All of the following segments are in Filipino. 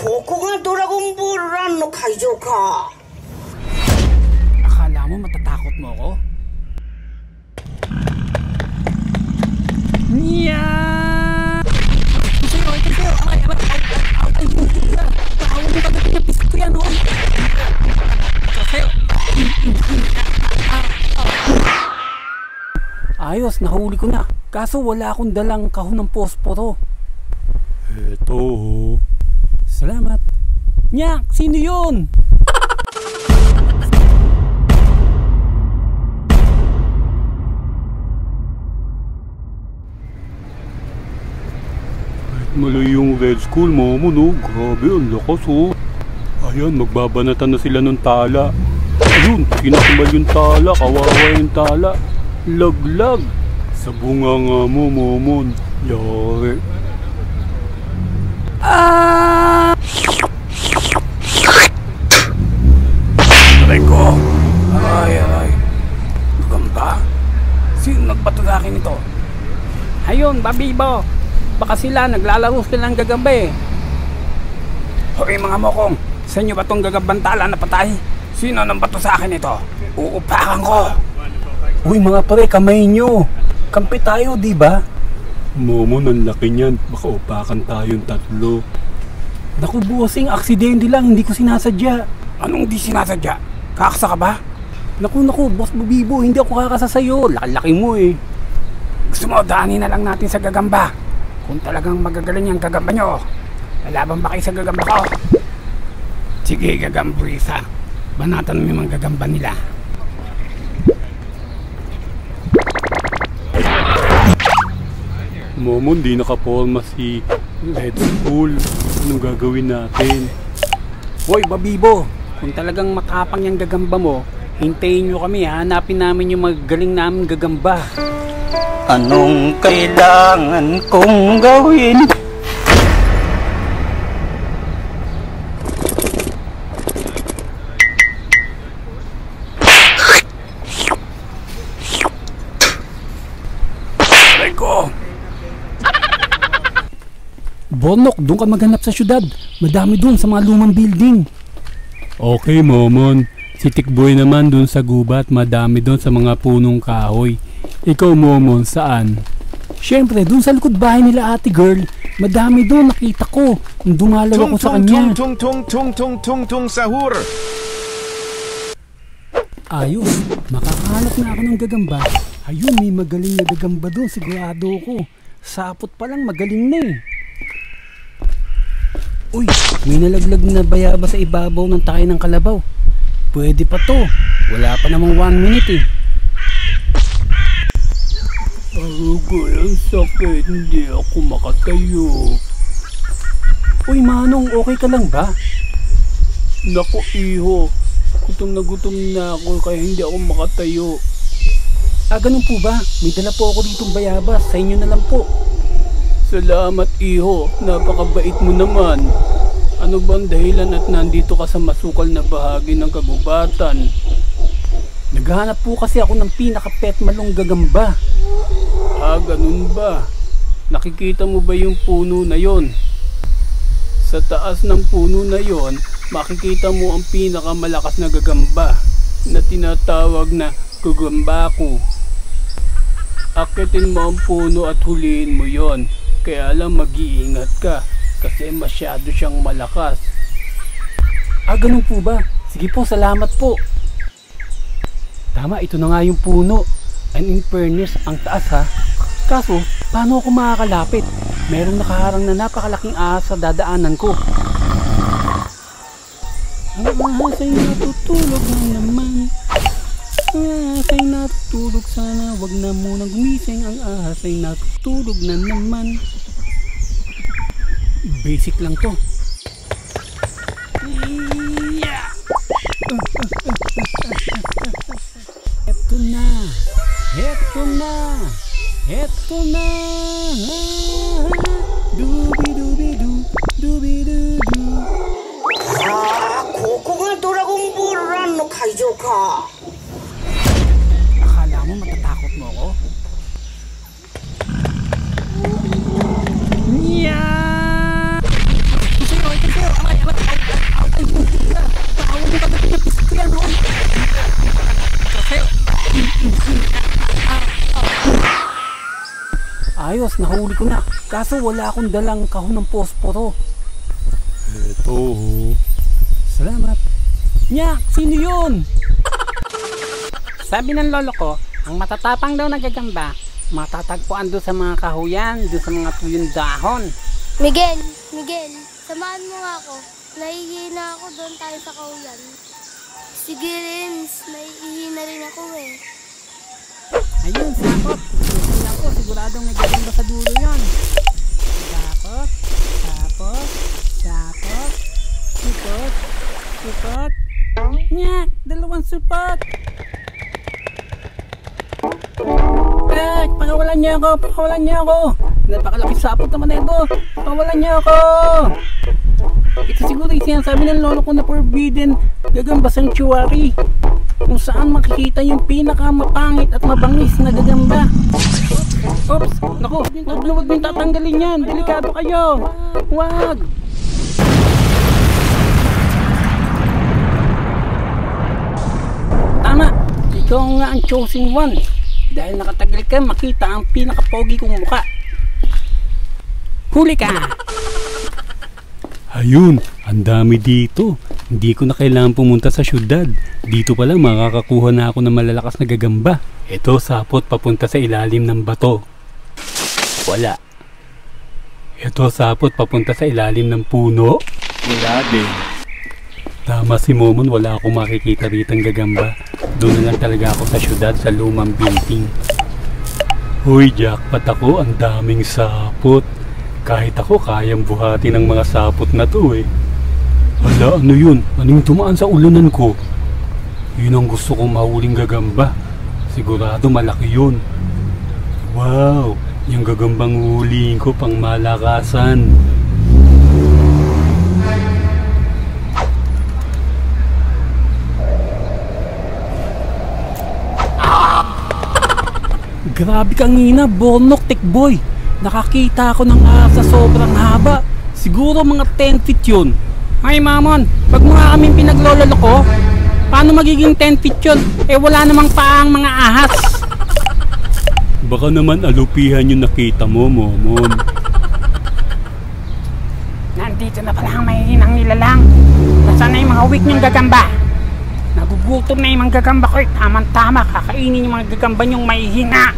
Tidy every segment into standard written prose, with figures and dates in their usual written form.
ここがドラゴンボールランの会場か。Akala mo matatakot mo ako? Nya! Ayos, nahuli ko na. Kaso wala akong dalang kahon ng posporo. Eto. Salamat. Nyak, sino yun? Malayo yung Red School, mama, no? Grabe, ang lakas, oh. Ayan, magbabanatan na sila ng tala. Ayun, kinakambal yung tala, kawawa yung tala. Laglag. Sa bunga nga mo, momon. Yari. Ah! Aray ko. Ay. Gagamba. Sino nagbato sa akin ito? Ayun, babibo. Baka sila naglalaro sila ng gagamba eh. Hoy mga mokong, sa inyo ba tong gagambang tala na patay? Sino nang bato sa akin ito? Uupakan ko. Uy mga pare, kamay nyo. Kampi tayo, di ba? Momon, ang laki niyan. Baka upakan tayong tatlo. Naku bossing, aksidente lang, hindi ko sinasadya. Anong di sinasadya? Kakasa ka ba? Naku, boss Bubibo, hindi ako kakasa sa'yo. Laki mo eh. Gusto mo, daanin na lang natin sa gagamba. Kung talagang magagaling yung gagamba nyo, lalaban ba kayo sa gagamba ko? Sige, gagambuisa. Banatan mo yung mga gagamba nila. Momon, di nakaporma si Red School. Anong gagawin natin? Hoy, Babibo! Kung talagang matapang yung gagamba mo, hintayin nyo kami, hanapin namin yung magagaling namin gagamba. Anong kailangan kong gawin? Aray ko! Bonok, doon ka maghanap sa syudad. Madami doon sa mga lumang building. Okay, momon. Si Tikboy naman dun sa gubat, madami dun sa mga punong kahoy. Ikaw, momon, saan? Siyempre, dun sa likod bahay nila ate girl, madami dun, nakita ko. Nung dumalaw ako sa kanya. Tung sahur. Ayos, makakahanap na ako ng gagamba. Ayun, may magaling na gagamba dun, sigurado ko. Sapot pa lang, magaling na eh. Uy, may nalaglag na bayaba sa ibabaw ng tayo ng kalabaw. Pwede pa to. Wala pa namang 1 minute eh. Arugoy, ang sakit. Hindi ako makatayo. Uy, Manong, okay ka lang ba? Naku, iho. Gutom na ako kaya hindi ako makatayo. Ah, ganun po ba? May dala po ako ditong bayabas. Sa inyo na lang po. Salamat, iho. Napakabait mo naman. Ano bang dahilan at nandito ka sa masukal na bahagi ng kagubatan? Naghahanap po kasi ako ng pinaka-pet malong gagamba. Ah, ganun ba? Nakikita mo ba yung puno na yon? Sa taas ng puno na yon, makikita mo ang pinakamalakas na gagamba na tinatawag na gagambako. Akitin mo ang puno at huliin mo yon. Kaya lang mag-iingat ka kasi masyado siyang malakas. Ah, ganun po ba? Sige po, salamat po. Tama, ito na nga yung puno. And in fairness, ang taas ha. Kaso, paano ako makakalapit? Merong nakaharang na napakalaking ahas sa dadaanan ko. Ang ahas ay natutulog na naman. Ang ahas ay natutulog, sana wag na munang gumising. Ang ahas ay natutulog na naman. Basic lang to. Yeah. Eto na. Dubi-dubi-du, dubi-du-du. Ah, ここがドラゴンボールランの会場か。Akala mo matatakot mo ako? Yeah! Ito sa'yo, aray! Boss, nahuli ko na. Kaso wala akong dalang kahon ng posporo. Eto. Salamat. Nyak, sino yun? Sabi ng lolo ko, ang matatapang daw na gagamba, matatagpuan doon sa mga kahuyan, doon sa mga tuyong dahon. Miguel, samahan mo nga ako. Nahihina ako doon tayo sa kauyan. Sige Renz, nahihina rin ako eh. Ayun, sapot. Ayun ako, siguradong may gagamba sa dulo yan. Sapot, sapot, sapot, supot, supot. Nyak, dalawang supot. Pakawalan niya ako. Napakalaki sapot naman ito. Pakawalan niya ako. Ito siguro yung sinasabi ng lolo ko na forbidden gagamba sanctuary, kung saan makikita yung pinakamapangit at mabangis na gagamba. Oops, naku, huwag din tatanggalin yan. Delikado kayo. Wag. Tama, ikaw nga ang chosen one. Dahil nakatagal ka makita ang pinakapogi kong muka. Huli ka! Ayun, ang dami dito. Hindi ko na kailangan pumunta sa syudad. Dito pala makakakuha na ako ng malalakas na gagamba. Ito, sapot papunta sa ilalim ng bato. Wala. Ito, sapot papunta sa ilalim ng puno. Wala din. Tama si Momon, wala akong makikita ritang gagamba. Doon na lang talaga ako sa syudad, sa lumang building. Uy, jackpot ako, ang daming sapot. Kahit ako, kayang buhati ng mga sapot na to eh. Hala, ano yun? Anong tumaan sa ulunan ko? Yun ang gusto kong mahuling gagamba. Sigurado malaki yun. Wow, yung gagambang huliin ko pang malakasan. Grabe kang ina, Bornok, Tikboy. Nakakita ako ng ahas sa sobrang haba. Siguro mga 10 feet yun. Ay Mamon, pag mo nga kaming pinaglololo ko, paano magiging 10 feet yun? Eh wala namang paang mga ahas. Baka naman alupihan yung nakita mo, Momon. Nandito na pala ang mahihinang nilalang. Nasaan na yung mga weak niyong gagamba? Nagugutom na yung mga gagamba ko eh. Tama-tama, kakainin yung mga gagamba niyong mahihina.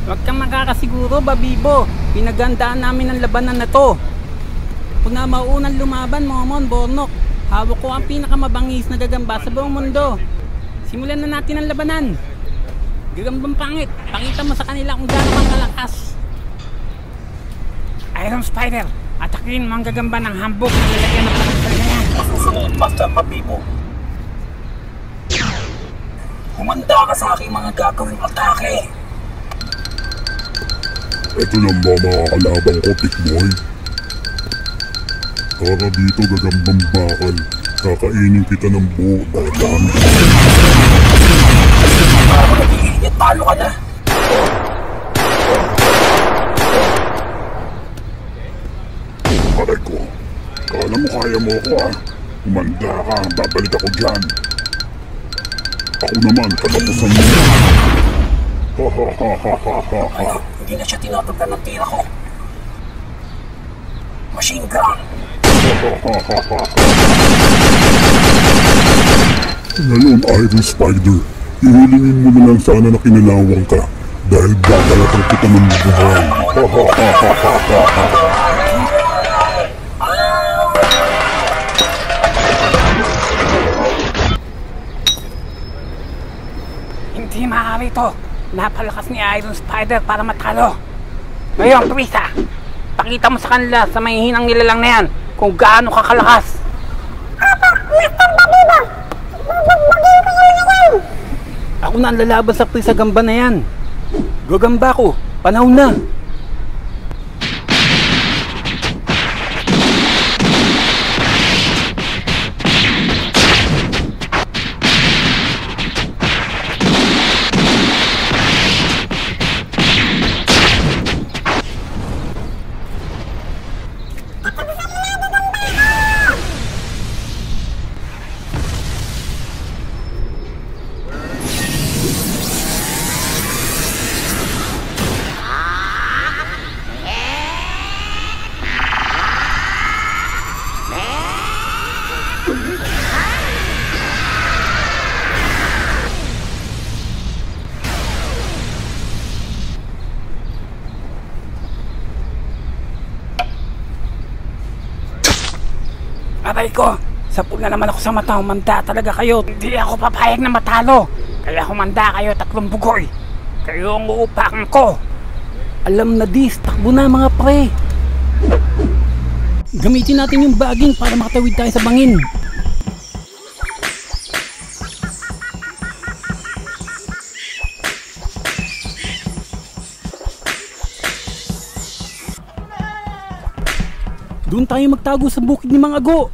Huwag kang makakasiguro, Babibo. Pinagandaan namin ang labanan na to. Kung na maunang lumaban, Momon, Bornok, hawak ko ang pinakamabangis na gagamba sa buong mundo. Simulan na natin ang labanan. Gagambang pangit, pakita mo sa kanila kung gaano kang kalakas. Iron Spider, atakin mo ang gagamba ng hambog na lalagyan ng pagkakal na yan. Masusunod, Master Babibo. Humanda ka sa aking mga gagawing atake. Ito lang ba mga kalabang ko, Tikboy? Tara dito, gagambang bakal. Kakainin kita ng buo dahil dami. At talo ka na. Aray ko, kala mo kaya mo ako ah. Humanda ka, babalik ako dyan. Ako naman, katapusan mo na. Hindi na siya tinatagdan ng tira ko. Machine gun. Ngayon, Iron Spider, ihilingin mo na lang sana na kinalawang ka dahil babalatan kita ng buhay. Hindi maaari ito. Napalakas ni Iron Spider para matalo. Ngayon, Prisa, pakita mo sa kanila sa mahihinang nilalang na yan kung gaano kakalakas. Ako na ang lalaban sa Prisa gamba na yan. Gagamba ko, panahon na. Aray ko, sapul na naman ako sa mata. Humanda talaga kayo. Hindi ako papayag na matalo. Kaya humanda kayo, 3 bugoy. Kayo ang uupakan ko. Alam na dis, takbo na mga pre. Gamitin natin yung baging para makatawid tayo sa bangin. Doon tayo magtago sa bukid ni Mang Ago.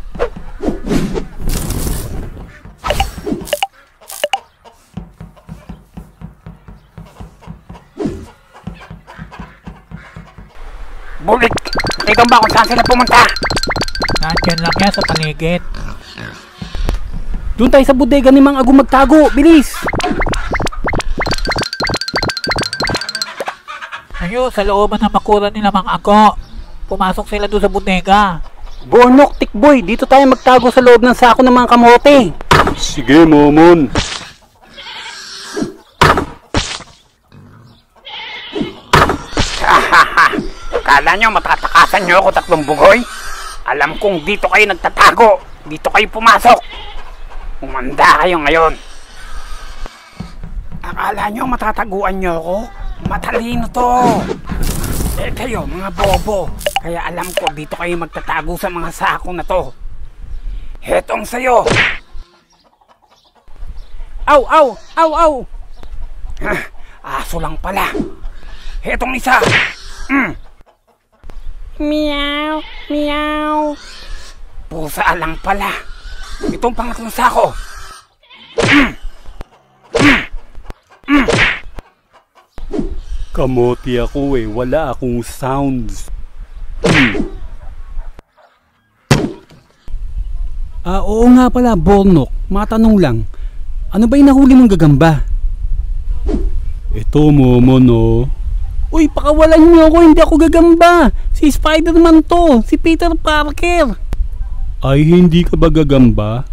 Bulik! Nakita ba kung saan sila pumunta? Nandiyan lang yan sa paligid. Doon tayo sa bodega ni Mang Ago magtago. Bilis! Ayun, sa looban ng bakuran nila Mang Ago. Pumasok sila doon sa bodega. Bonok, Tikboy, dito tayo magtago sa loob ng sako ng mga kamote. Sige, Momon. Kala nyo matatakasan nyo ako 3 bugoy? Alam kong dito kayo nagtatago. Dito kayo pumasok. Umanda kayo ngayon. Akala nyo matataguan nyo ako? Matalino to. Eh kayo mga bobo. Kaya alam ko dito kayo magtatago sa mga sako na to. Hetong sayo. Aw, aw, aw, aw. Aso lang pala. Hetong isa. Meow, meow. Pusa lang pala. Itong pangatlong sako. Kamote ako eh, wala akong sounds. Oo nga pala, Bonok. Matanong lang. Ano ba yung nahuli mong gagamba? Ito, Momon, oh. Uy, pakawalan niyo ako, hindi ako gagamba. Si Spider-Man to, si Peter Parker. Ay, hindi ka ba gagamba?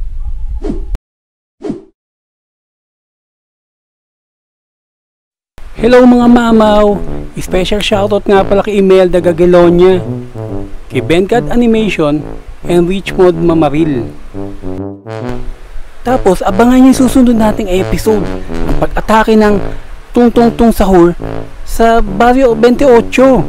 Hello mga mamaw. Special shoutout nga pala kay Imelda Gagelonia, kay Bencat Animation, and Richmond Mamaril. Tapos abangan niyo yung susunod nating episode, ang pag-atake ng Tung Tung Tung Sahur sa Barrio 28.